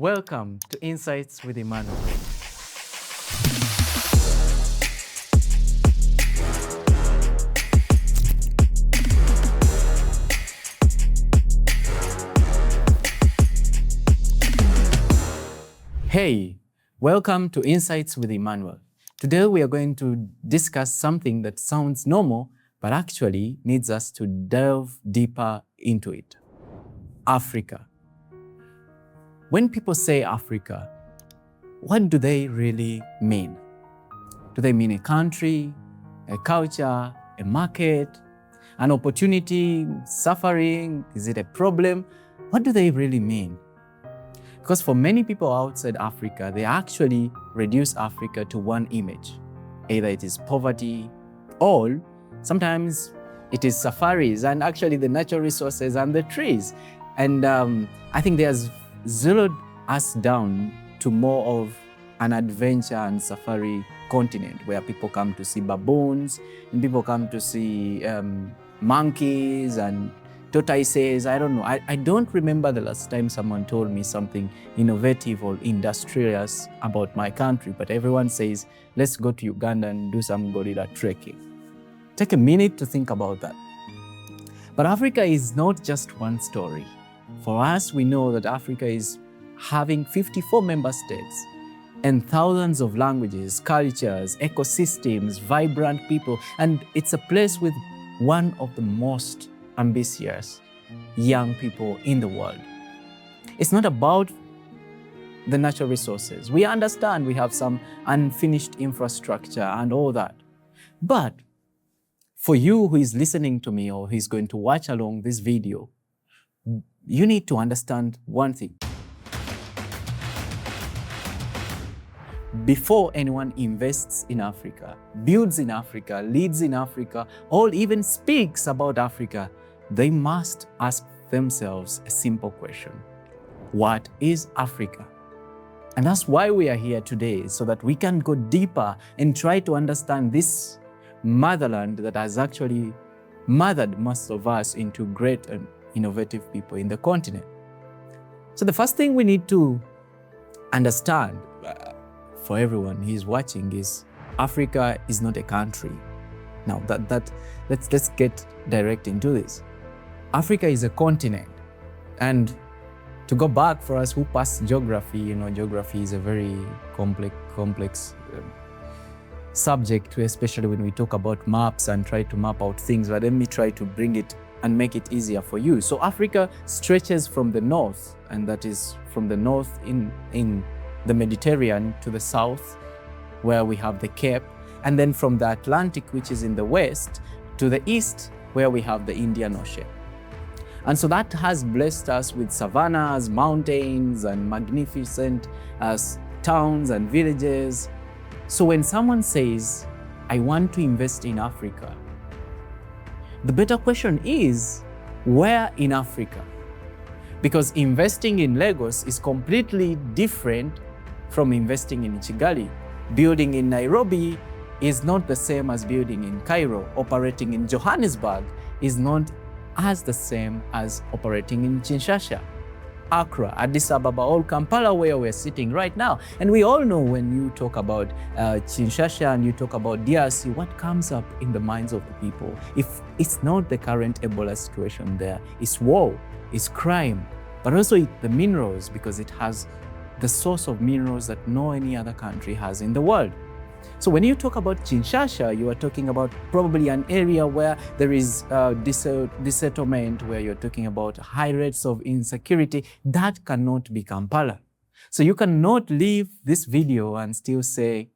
Welcome to Insights with Emmanuel. Hey, welcome to Insights with Emmanuel. Today we are going to discuss something that sounds normal, but actually needs us to delve deeper into it. Africa. When people say Africa, what do they really mean? Do they mean a country, a culture, a market, an opportunity, suffering? Is it a problem? What do they really mean? Because for many people outside Africa, they actually reduce Africa to one image. Either it is poverty, or sometimes it is safaris and actually the natural resources and the trees. And I think they have zeroed us down to more of an adventure and safari continent where people come to see baboons and people come to see monkeys and tortoises. I don't know. I don't remember the last time someone told me something innovative or industrious about my country, but everyone says, let's go to Uganda and do some gorilla trekking. Take a minute to think about that. But Africa is not just one story. For us, we know that Africa is having 54 member states and thousands of languages, cultures, ecosystems, vibrant people, and it's a place with one of the most ambitious young people in the world. It's not about the natural resources. We understand we have some unfinished infrastructure and all that. But for you who is listening to me or who is going to watch along this video, you need to understand one thing. Before anyone invests in Africa, builds in Africa, leads in Africa, or even speaks about Africa, they must ask themselves a simple question. What is Africa? And that's why we are here today, so that we can go deeper and try to understand this motherland that has actually mothered most of us into great and innovative people in the continent. So the first thing we need to understand for everyone who is watching is Africa is not a country. Now let's get direct into this. Africa is a continent. And to go back for us who pass geography, geography is a very complex subject, especially when we talk about maps and try to map out things. But let me try to bring it and make it easier for you. So Africa stretches from the north, and that is from the north in the Mediterranean to the south, where we have the Cape, and then from the Atlantic, which is in the west, to the east, where we have the Indian Ocean. And so that has blessed us with savannas, mountains, and magnificent towns and villages. So when someone says, I want to invest in Africa, the better question is, where in Africa? Because investing in Lagos is completely different from investing in Kigali. Building in Nairobi is not the same as building in Cairo. Operating in Johannesburg is not as the same as operating in Kinshasa, Accra, Addis Ababa, or Kampala, where we're sitting right now. And we all know when you talk about Kinshasa and you talk about DRC, what comes up in the minds of the people? If it's not the current Ebola situation there, it's war, it's crime, but also the minerals, because it has the source of minerals that no any other country has in the world. So when you talk about Kinshasa, you are talking about probably an area where there is dissettlement, where you're talking about high rates of insecurity. That cannot be Kampala. So you cannot leave this video and still say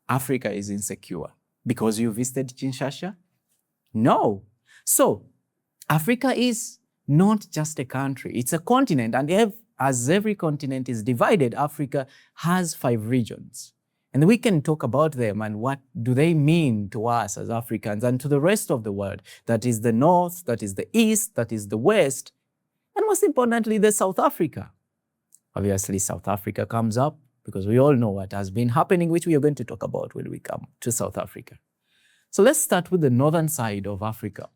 Africa is insecure because you visited Kinshasa. No. So Africa is not just a country, it's a continent. And as every continent is divided, Africa has 5 regions. And we can talk about them and what do they mean to us as Africans and to the rest of the world. That is the North, that is the East, that is the West, and most importantly, the South Africa. Obviously, South Africa comes up because we all know what has been happening, which we are going to talk about when we come to South Africa. So let's start with the northern side of Africa.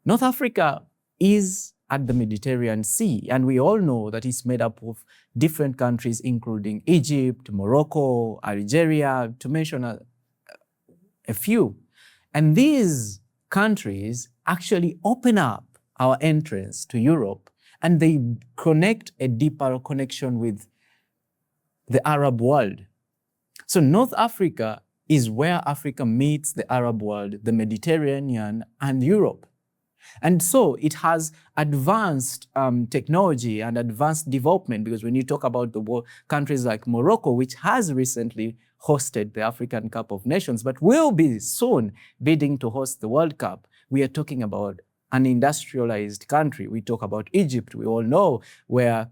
North Africa is at the Mediterranean Sea. And we all know that it's made up of different countries, including Egypt, Morocco, Algeria, to mention a few. And these countries actually open up our entrance to Europe, and they connect a deeper connection with the Arab world. So North Africa is where Africa meets the Arab world, the Mediterranean, and Europe. And so it has advanced technology and advanced development, because when you talk about the countries like Morocco, which has recently hosted the African Cup of Nations, but will be soon bidding to host the World Cup, we are talking about an industrialized country. We talk about Egypt. We all know where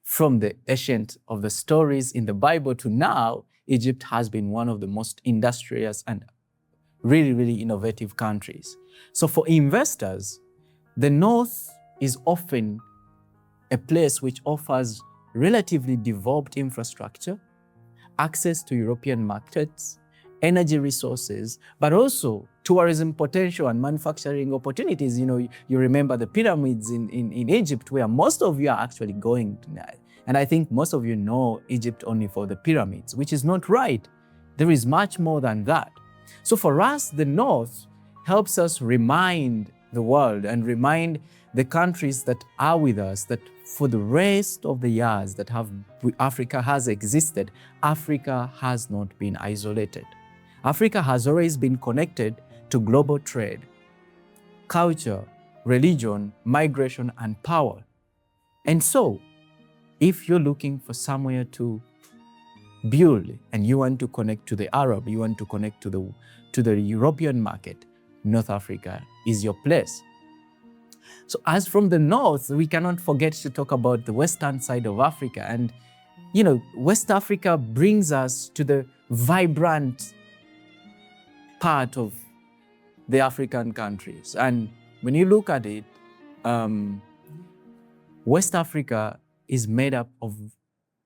from the ancient of the stories in the Bible to now, Egypt has been one of the most industrious and really, really innovative countries. So for investors, the North is often a place which offers relatively developed infrastructure, access to European markets, energy resources, but also tourism potential and manufacturing opportunities. You know, you remember the pyramids in Egypt, where most of you are actually going tonight. And I think most of you know Egypt only for the pyramids, which is not right. There is much more than that. So for us, the North helps us remind the world and remind the countries that are with us that for the rest of the years that Africa has existed, Africa has not been isolated. Africa has always been connected to global trade, culture, religion, migration, and power. And so, if you're looking for somewhere to build and you want to connect to the Arab, you want to connect to the European market, North Africa is your place. So as from the North, we cannot forget to talk about the western side of Africa. And, you know, West Africa brings us to the vibrant part of the African countries. And when you look at it, West Africa is made up of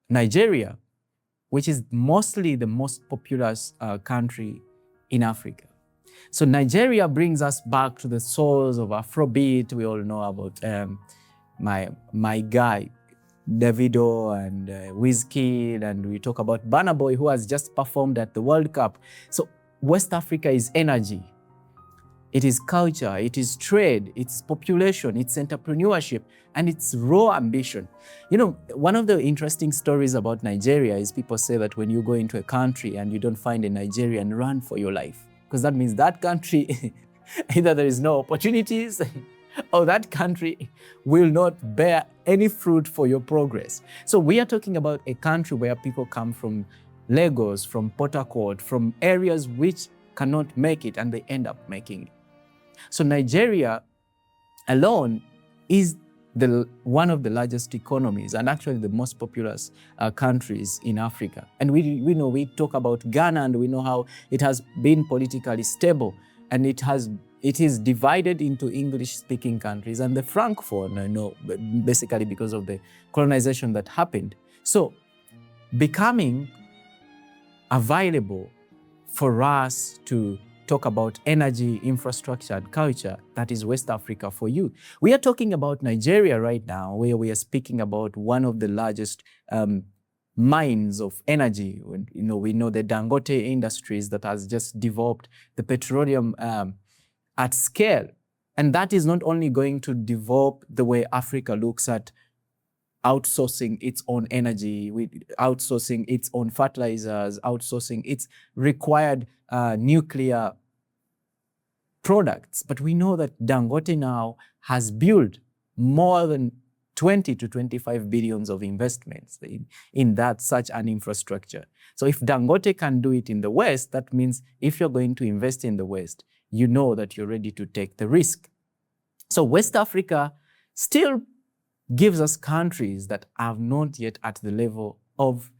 Nigeria, which is mostly the most populous country in Africa. So Nigeria brings us back to the source of Afrobeat. We all know about my guy, Davido and Wizkid, and we talk about Burna Boy, who has just performed at the World Cup. So West Africa is energy. It is culture, it is trade, it's population, it's entrepreneurship, and it's raw ambition. You know, one of the interesting stories about Nigeria is people say that when you go into a country and you don't find a Nigerian, run for your life. Because that means that country, either there is no opportunities or that country will not bear any fruit for your progress. So we are talking about a country where people come from Lagos, from Port Harcourt, from areas which cannot make it and they end up making it. So Nigeria alone is one of the largest economies and actually the most populous countries in Africa. And we know, we talk about Ghana and we know how it has been politically stable, and it is divided into English-speaking countries and the Francophone, I know, basically because of the colonization that happened. So becoming available for us to talk about energy, infrastructure, and culture, that is West Africa for you. We are talking about Nigeria right now, where we are speaking about one of the largest mines of energy. You know, we know the Dangote Industries that has just developed the petroleum at scale. And that is not only going to develop the way Africa looks at outsourcing its own energy, outsourcing its own fertilizers, outsourcing its required nuclear products. But we know that Dangote now has built more than 20 to 25 billions of investments in that such an infrastructure. So if Dangote can do it in the West, that means if you're going to invest in the West, you know that you're ready to take the risk. So West Africa still gives us countries that are not yet at the level of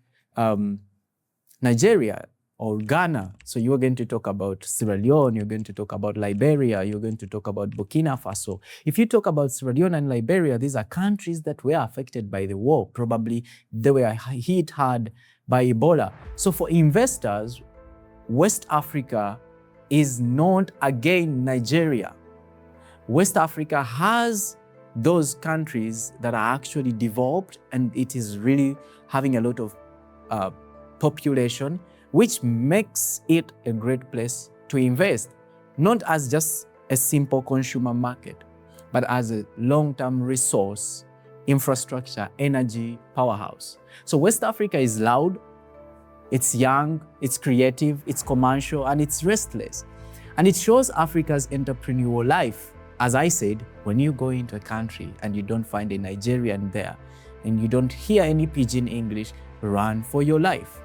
Nigeria or Ghana. So you're going to talk about Sierra Leone, you're going to talk about Liberia, you're going to talk about Burkina Faso. If you talk about Sierra Leone and Liberia, these are countries that were affected by the war. Probably they were hit hard by Ebola. So for investors, West Africa is not again Nigeria. West Africa has those countries that are actually developed and it is really having a lot of population, which makes it a great place to invest, not as just a simple consumer market, but as a long-term resource, infrastructure, energy powerhouse. So West Africa is loud, it's young, it's creative, it's commercial, and it's restless. And it shows Africa's entrepreneurial life. As I said, when you go into a country and you don't find a Nigerian there, and you don't hear any pidgin English, run for your life.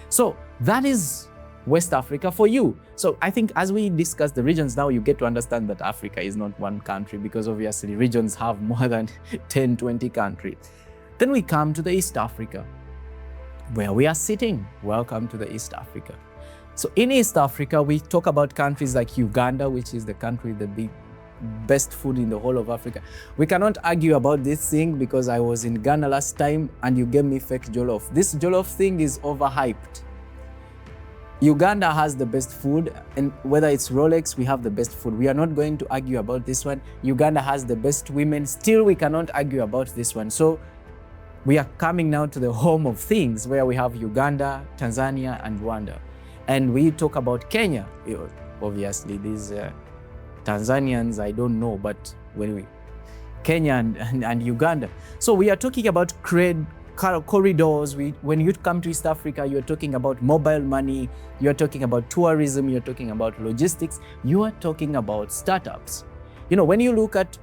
So that is West Africa for you. So I think as we discuss the regions now, you get to understand that Africa is not one country, because obviously regions have more than 10, 20 countries. Then we come to the East Africa, where we are sitting. Welcome to the East Africa. So in East Africa, we talk about countries like Uganda, which is the country with the best food in the whole of Africa. We cannot argue about this thing, because I was in Ghana last time and you gave me fake jollof. This jollof thing is overhyped. Uganda has the best food, and whether it's Rolex, we have the best food. We are not going to argue about this one. Uganda has the best women. Still, we cannot argue about this one. So we are coming now to the home of things, where we have Uganda, Tanzania, and Rwanda. And we talk about Kenya. Obviously, these Tanzanians, I don't know, but Kenya and Uganda. So we are talking about corridors. When you come to East Africa, you're talking about mobile money, you're talking about tourism, you're talking about logistics, you are talking about startups. When you look at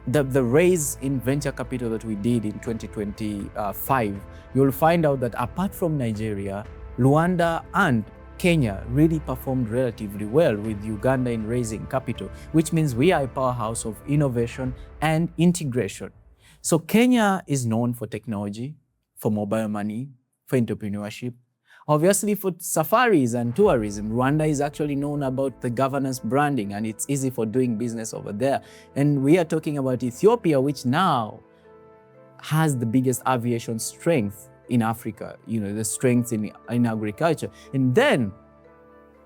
the raise in venture capital that we did in 2025, you'll find out that apart from Nigeria, Rwanda and Kenya really performed relatively well with Uganda in raising capital, which means we are a powerhouse of innovation and integration. So Kenya is known for technology, for mobile money, for entrepreneurship, obviously for safaris and tourism. Rwanda is actually known about the governance branding, and it's easy for doing business over there. And we are talking about Ethiopia, which now has the biggest aviation strength in Africa, the strength in agriculture. And then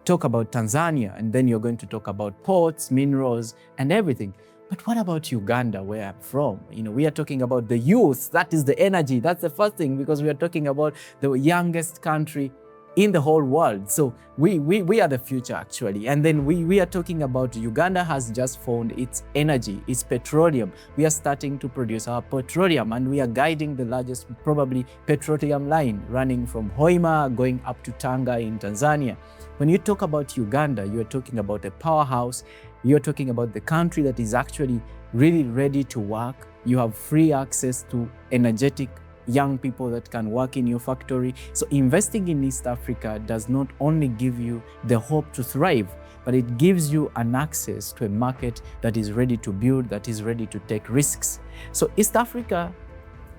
talk about Tanzania, and then you're going to talk about ports, minerals, and everything. But what about Uganda, where I'm from? We are talking about the youth. That is the energy. That's the first thing, because we are talking about the youngest country in the whole world. So we are the future, actually. And then we are talking about Uganda has just found its energy, its petroleum. We are starting to produce our petroleum, and we are guiding the largest, probably, petroleum line running from Hoima going up to Tanga in Tanzania. When you talk about Uganda, you're talking about a powerhouse. You're talking about the country that is actually really ready to work. You have free access to energetic young people that can work in your factory. So investing in East Africa does not only give you the hope to thrive, but it gives you an access to a market that is ready to build, that is ready to take risks. So East Africa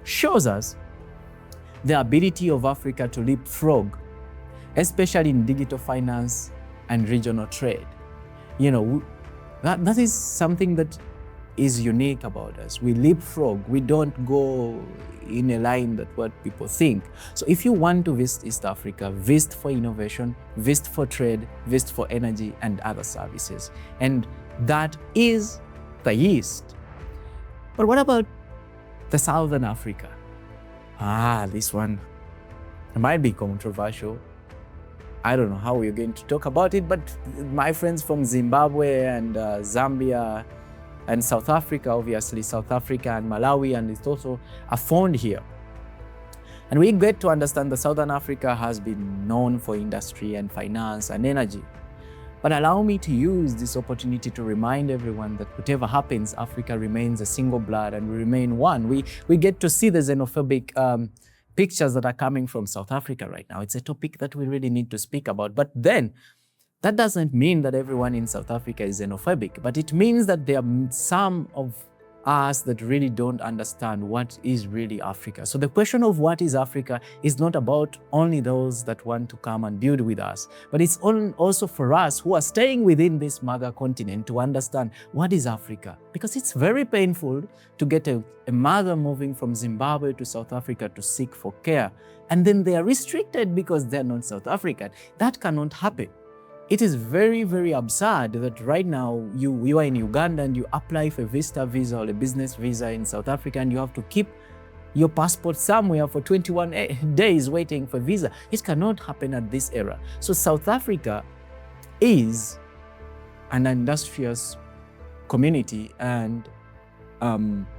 shows us the ability of Africa to leapfrog, especially in digital finance and regional trade. That is something that is unique about us. We leapfrog. We don't go in a line that what people think. So if you want to visit East Africa, visit for innovation, visit for trade, visit for energy and other services. And that is the East. But what about the Southern Africa? This one might be controversial. I don't know how we're going to talk about it, but my friends from Zimbabwe and Zambia and South Africa, obviously South Africa and Malawi, and it's also a fund here. And we get to understand that Southern Africa has been known for industry and finance and energy. But allow me to use this opportunity to remind everyone that whatever happens, Africa remains a single blood and we remain one. We get to see the xenophobic pictures that are coming from South Africa right now. It's a topic that we really need to speak about. But then, that doesn't mean that everyone in South Africa is xenophobic, but it means that there are some of us that really don't understand what is really Africa. So the question of what is Africa is not about only those that want to come and build with us, but it's also for us who are staying within this mother continent to understand what is Africa. Because it's very painful to get a mother moving from Zimbabwe to South Africa to seek for care, and then they are restricted because they're not South African. That cannot happen. It is very, very absurd that right now you are in Uganda and you apply for a visitor visa or a business visa in South Africa, and you have to keep your passport somewhere for 21 days waiting for visa. It cannot happen at this era. So South Africa is an industrious community, and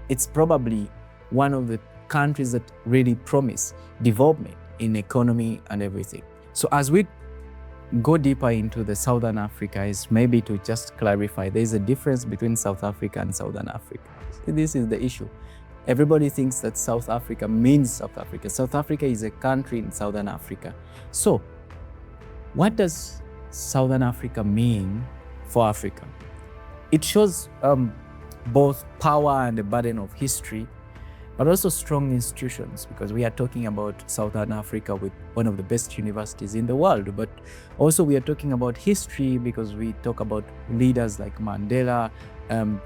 it's probably one of the countries that really promise development in economy and everything. So as we go deeper into the Southern Africa, is maybe to just clarify, there's a difference between South Africa and Southern Africa. This is the issue. Everybody thinks that South Africa means South Africa. South Africa is a country in Southern Africa. So what does Southern Africa mean for Africa? It shows both power and the burden of history, but also strong institutions, because we are talking about Southern Africa with one of the best universities in the world. But also we are talking about history because we talk about leaders like Mandela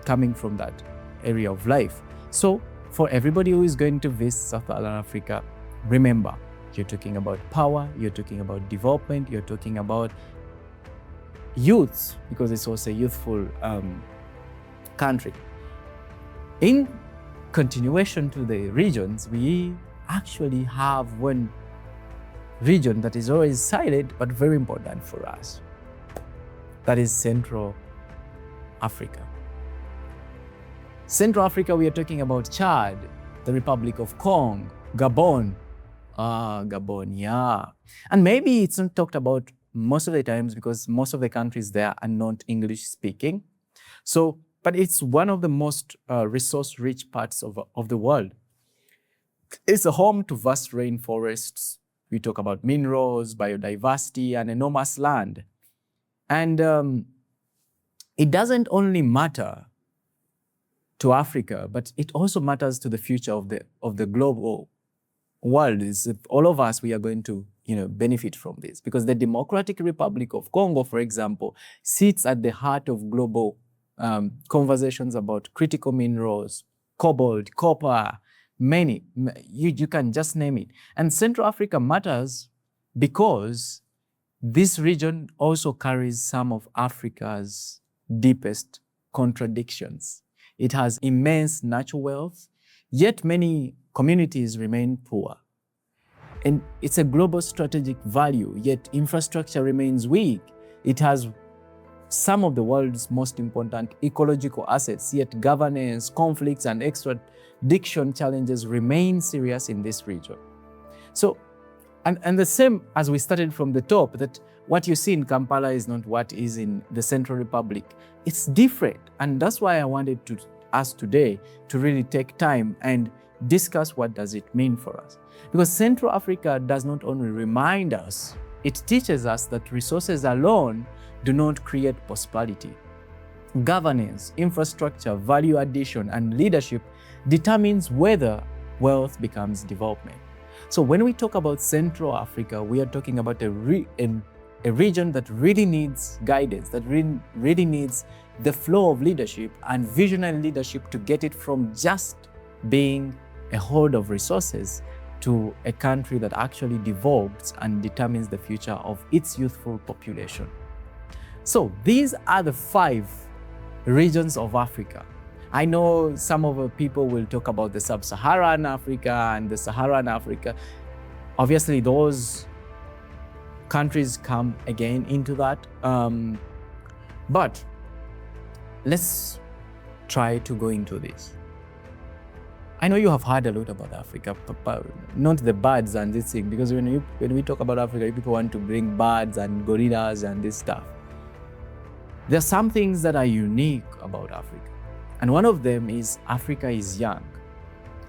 coming from that area of life. So for everybody who is going to visit Southern Africa, remember, you're talking about power, you're talking about development, you're talking about youth, because it's also a youthful country. In continuation to the regions, we actually have one region that is always silent but very important for us. That is Central Africa. Central Africa, we are talking about Chad, the Republic of Congo, Gabon. Gabon, yeah. And maybe it's not talked about most of the times because most of the countries there are not English speaking. So, but it's one of the most resource-rich parts of the world. It's a home to vast rainforests. We talk about minerals, biodiversity, and enormous land. And it doesn't only matter to Africa, but it also matters to the future of the global world. Is all of us, we are going to benefit from this, because the Democratic Republic of Congo, for example, sits at the heart of global conversations about critical minerals, cobalt, copper, many, you can just name it. And Central Africa matters because this region also carries some of Africa's deepest contradictions. It has immense natural wealth, yet many communities remain poor. And it's a global strategic value, yet infrastructure remains weak. It has some of the world's most important ecological assets, yet governance, conflicts, and extradition challenges remain serious in this region. So, and the same as we started from the top, that what you see in Kampala is not what is in the Central Republic. It's different. And that's why I wanted us today to really take time and discuss what does it mean for us. Because Central Africa does not only remind us, it teaches us that resources alone do not create prosperity. Governance, infrastructure, value addition, and leadership determines whether wealth becomes development. So when we talk about Central Africa, we are talking about a region that really needs guidance, that really needs the flow of leadership and visionary leadership to get it from just being a hoard of resources to a country that actually develops and determines the future of its youthful population. So these are the 5 regions of Africa. I know some of the people will talk about the Sub-Saharan Africa and the Saharan Africa. Obviously, those countries come again into that. But let's try to go into this. I know you have heard a lot about Africa, not the birds and this thing, because when we talk about Africa, people want to bring birds and gorillas and this stuff. There are some things that are unique about Africa. And one of them is Africa is young.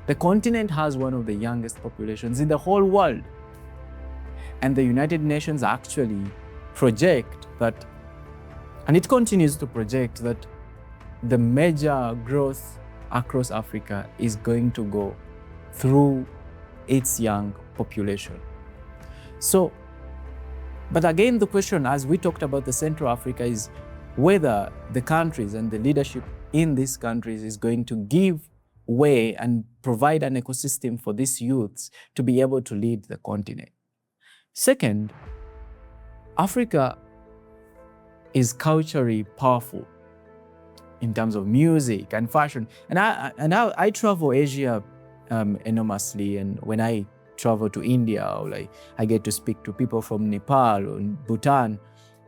The continent has one of the youngest populations in the whole world. And the United Nations actually project that, and it continues to project that the major growth across Africa is going to go through its young population. So, but again, the question, as we talked about the Central Africa, is whether the countries and the leadership in these countries is going to give way and provide an ecosystem for these youths to be able to lead the continent. Second, Africa is culturally powerful in terms of music and fashion. And I travel Asia enormously, and when I travel to India, or like I get to speak to people from Nepal or Bhutan,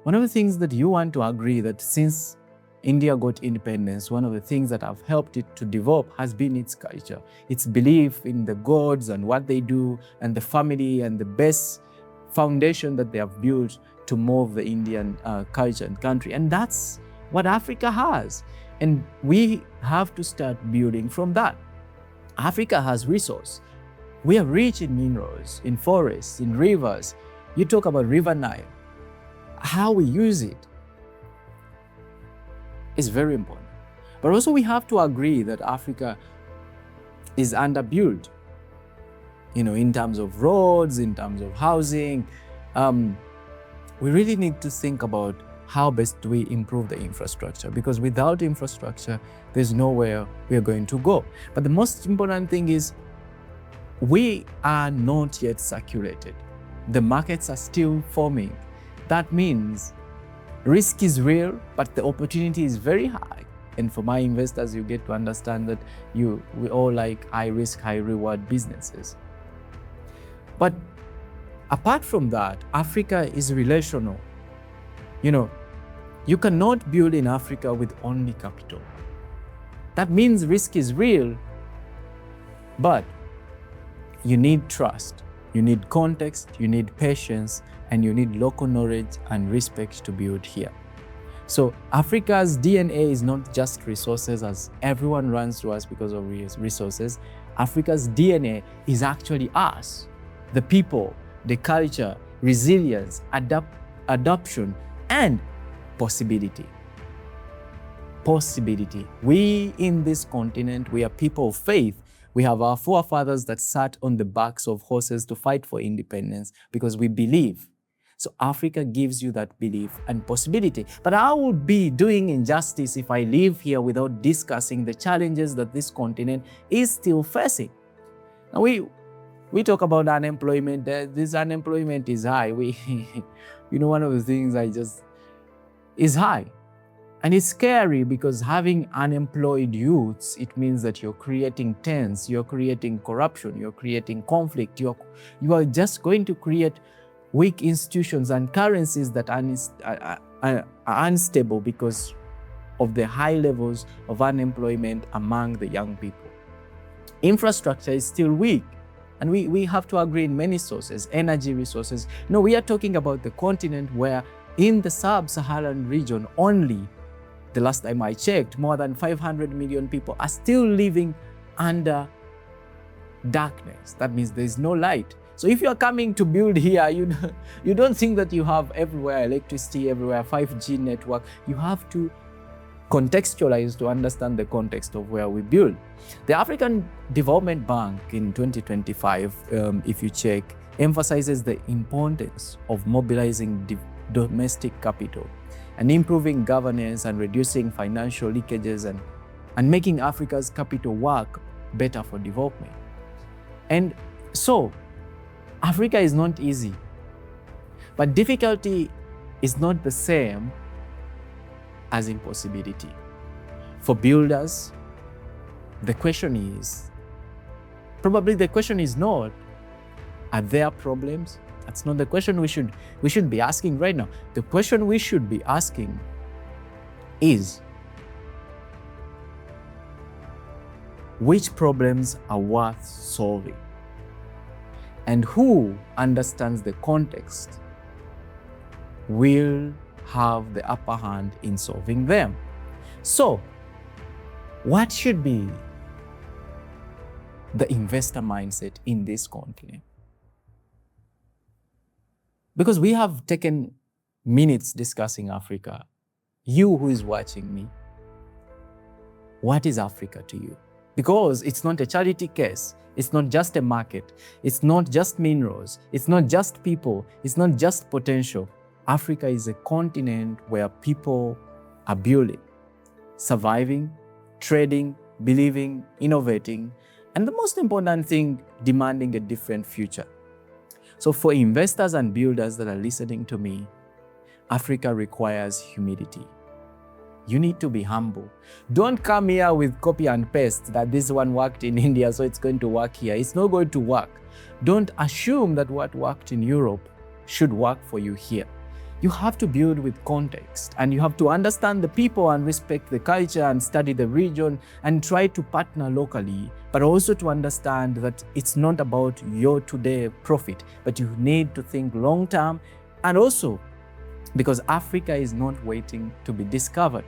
one of the things that you want to agree that since India got independence, one of the things that have helped it to develop has been its culture, its belief in the gods and what they do, and the family, and the best foundation that they have built to move the Indian culture and country. And that's what Africa has. And we have to start building from that. Africa has resource. We are rich in minerals, in forests, in rivers. You talk about River Nile. How we use it is very important. But also we have to agree that Africa is underbuilt, in terms of roads, in terms of housing. We really need to think about how best do we improve the infrastructure, because without infrastructure, there's nowhere we are going to go. But the most important thing is we are not yet saturated. The markets are still forming. That means risk is real, but the opportunity is very high. And for my investors, you get to understand that we all like high risk, high reward businesses. But apart from that, Africa is relational. You cannot build in Africa with only capital. That means risk is real, but you need trust, you need context, you need patience, and you need local knowledge and respect to build here. So Africa's DNA is not just resources, as everyone runs to us because of resources. Africa's DNA is actually us, the people, the culture, resilience, adoption, and possibility. Possibility. We in this continent, we are people of faith. We have our forefathers that sat on the backs of horses to fight for independence because we believe. So Africa gives you that belief and possibility. But I would be doing injustice if I live here without discussing the challenges that this continent is still facing. Now we talk about unemployment. This unemployment is high. One of the things is high. And it's scary because having unemployed youths, it means that you're creating tense, you're creating corruption, you're creating conflict, you are just going to create weak institutions and currencies that are unstable because of the high levels of unemployment among the young people. Infrastructure is still weak. And we have to agree in many sources, energy resources. No, we are talking about the continent where in the sub-Saharan region only, the last time I checked, more than 500 million people are still living under darkness. That means there's no light. So if you're coming to build here, you don't think that you have everywhere electricity, everywhere 5G network. You have to contextualize to understand the context of where we build. The African Development Bank in 2025, if you check, emphasizes the importance of mobilizing domestic capital and improving governance and reducing financial leakages and making Africa's capital work better for development. And so, Africa is not easy, but difficulty is not the same as impossibility. For builders, the question is not, are there problems? That's not the question we should be asking right now. The question we should be asking is, which problems are worth solving? And who understands the context will have the upper hand in solving them. So, what should be the investor mindset in this continent? Because we have taken minutes discussing Africa. You who is watching me, what is Africa to you? Because it's not a charity case. It's not just a market. It's not just minerals. It's not just people. It's not just potential. Africa is a continent where people are building, surviving, trading, believing, innovating, and the most important thing, demanding a different future. So for investors and builders that are listening to me, Africa requires humility. You need to be humble. Don't come here with copy and paste that this one worked in India, so it's going to work here. It's not going to work. Don't assume that what worked in Europe should work for you here. You have to build with context, and you have to understand the people and respect the culture and study the region and try to partner locally, but also to understand that it's not about your today profit, but you need to think long term. And also, because Africa is not waiting to be discovered.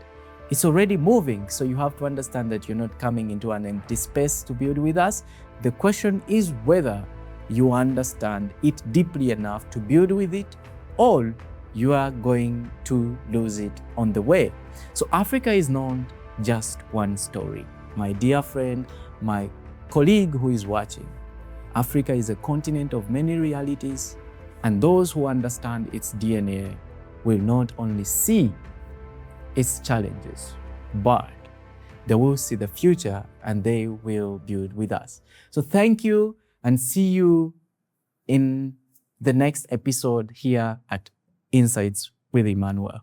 It's already moving, so you have to understand that you're not coming into an empty space to build with us. The question is whether you understand it deeply enough to build with it, or you are going to lose it on the way. So Africa is not just one story. My dear friend, my colleague who is watching, Africa is a continent of many realities, and those who understand its DNA will not only see its challenges, but they will see the future and they will build with us. So thank you, and see you in the next episode here at Insights with Emmanuel.